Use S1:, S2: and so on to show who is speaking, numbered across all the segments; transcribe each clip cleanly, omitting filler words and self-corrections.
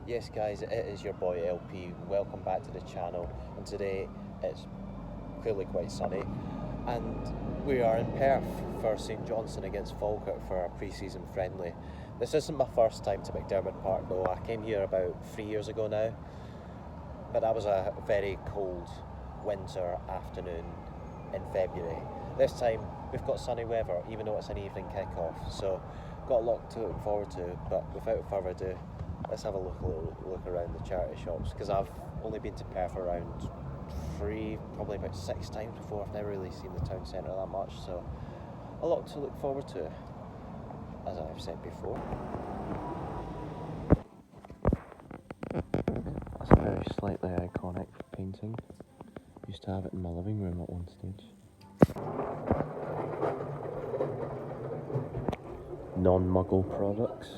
S1: Yes guys, it is your boy LP, welcome back to the channel, and today it's clearly quite sunny and we are in Perth for St Johnstone against Falkirk for a pre-season friendly. This isn't my first time to McDiarmid Park though. I came here about 3 years ago now, but that was a very cold winter afternoon in February. This time we've got sunny weather even though it's an evening kick-off, so got a lot to look forward to. But without further ado, let's have a look around the charity shops, because I've only been to Perth around probably about 6 times before. I've never really seen the town centre that much, so a lot to look forward to, as I've said before. That's a very slightly iconic painting. Used to have it in my living room at one stage. Non-muggle products.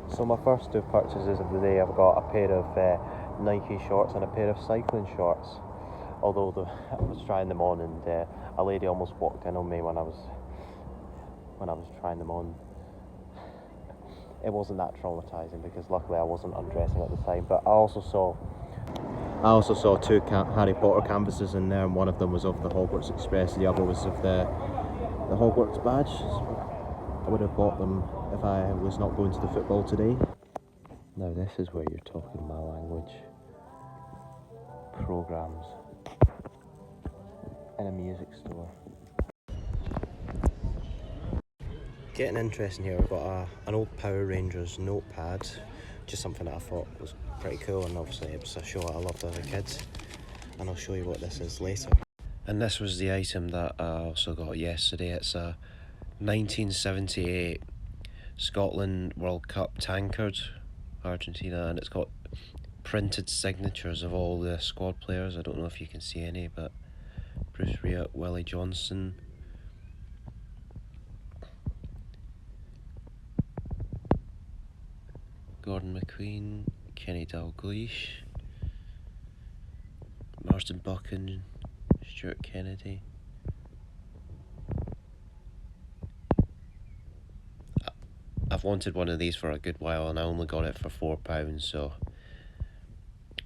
S1: So my first two purchases of the day, I've got a pair of Nike shorts and a pair of cycling shorts. Although I was trying them on, and a lady almost walked in on me when I was trying them on. It wasn't that traumatizing because luckily I wasn't undressing at the time. But I also saw two Harry Potter canvases in there, and one of them was of the Hogwarts Express, the other was of the Hogwarts badge. I would have bought them if I was not going to the football today. Now this is where you're talking my language. Programs in a music store. Getting interesting here, we've got an old Power Rangers notepad, just something that I thought was pretty cool, and obviously it was a show I loved as a kid, and I'll show you what this is later. And this was the item that I also got yesterday. It's a 1978 Scotland World Cup tankard, Argentina, and it's got printed signatures of all the squad players. I don't know if you can see any, but Bruce Rioch, Willie Johnson, Gordon McQueen, Kenny Dalglish, Marsden Buchan, Stuart Kennedy. I've wanted one of these for a good while and I only got it for £4, so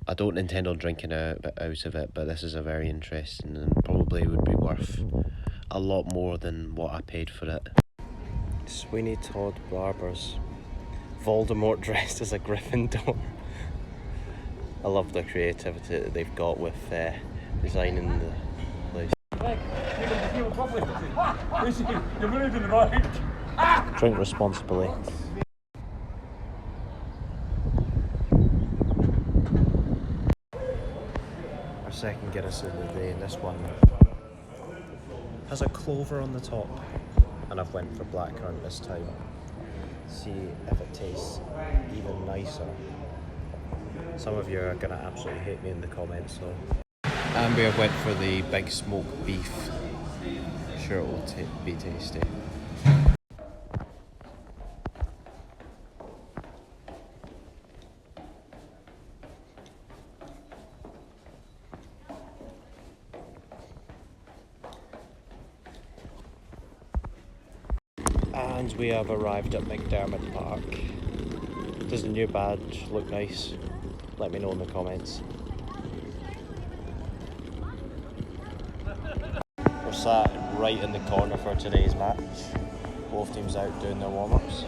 S1: I don't intend on drinking out of it, but this is a very interesting and probably would be worth a lot more than what I paid for it. Sweeney Todd Barbers. Voldemort dressed as a Gryffindor. I love the creativity that they've got with designing the place. Drink responsibly. Our second Guinness of the day, and this one has a clover on the top, and I've went for blackcurrant this time. See if it tastes even nicer. Some of you are going to absolutely hate me in the comments, so. And we have went for the big smoked beef. Sure it will be tasty. And we have arrived at McDiarmid Park. Does the new badge look nice? Let me know in the comments. We're sat right in the corner for today's match. Both teams out doing their warm-ups.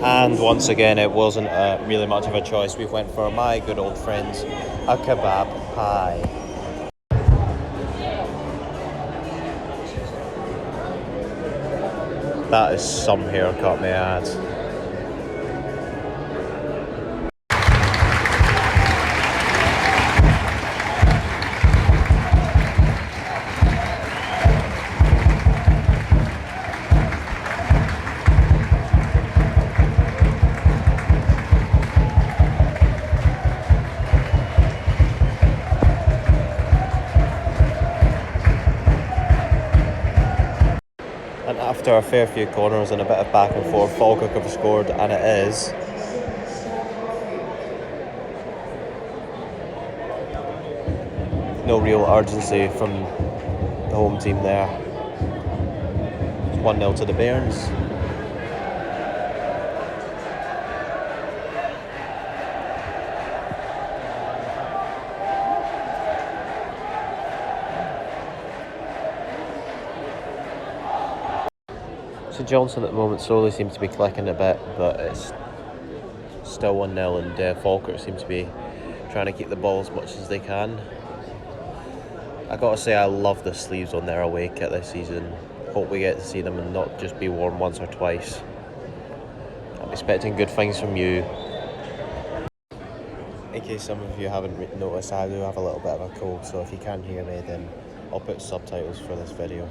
S1: And once again, it wasn't really much of a choice. We went for my good old friends, a kebab pie. That is some haircut, may I add. And after a fair few corners and a bit of back and forth, Falkirk have scored, and it is No real urgency from the home team there. It's 1-0 to the Bairns. St Johnstone at the moment slowly seems to be clicking a bit, but it's still 1-0, and Falkirk seems to be trying to keep the ball as much as they can. I gotta say, I love the sleeves on their away kit this season. Hope we get to see them and not just be worn once or twice. I'm expecting good things from you. In case some of you haven't noticed, I do have a little bit of a cold, so if you can't hear me, then I'll put subtitles for this video.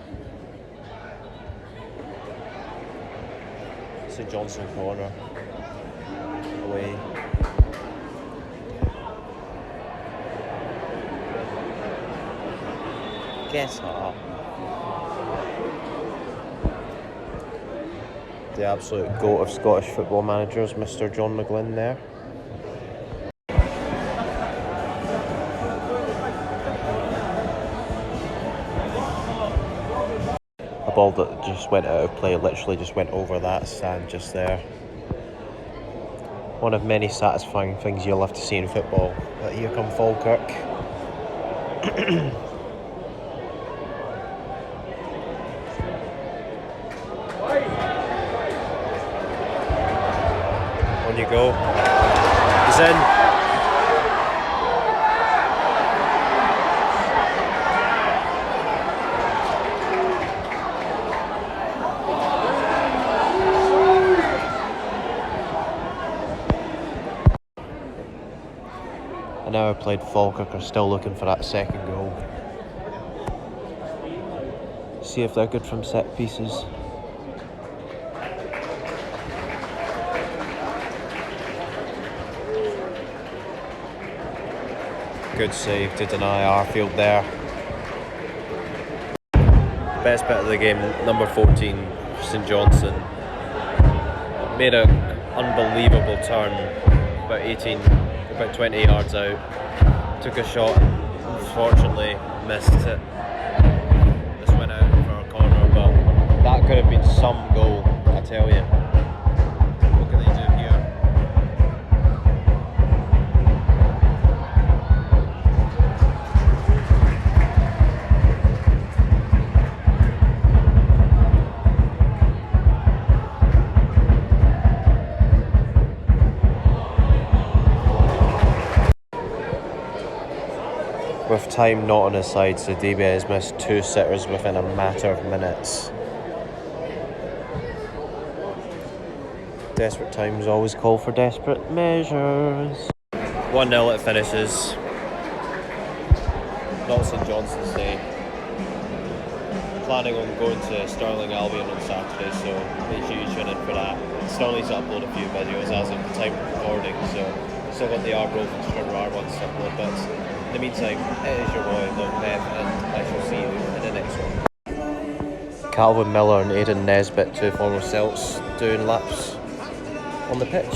S1: St Johnstone corner. Away. Guess not. The absolute GOAT of Scottish football managers, Mr. John McGlynn there. A ball that just went out of play, literally just went over that stand just there. One of many satisfying things you'll have to see in football. But here come Falkirk. On you go. He's in. An hour played, Falkirk are still looking for that second goal. See if they're good from set pieces. Good save to deny Arfield there. Best bit of the game, number 14, St Johnstone. Made an unbelievable turn, about 20 yards out. Took a shot, unfortunately missed it. This went out for a corner, but that could have been some goal, I tell you. What can they do here? With time not on his side, Sidibe has missed 2 sitters within a matter of minutes. Desperate times always call for desperate measures. 1-0 it finishes. Not St Johnstone's day. Planning on going to Stirling Albion on Saturday, so make sure you tune in for that. Still need to upload a few videos as of the time of recording, so still got the Arbroath and Stranraer ones to upload bits. In the meantime, it is your boy, Love Beth, and I shall see you in the next one. Calvin Miller and Aidan Nesbitt, 2 former Celts, doing laps on the pitch.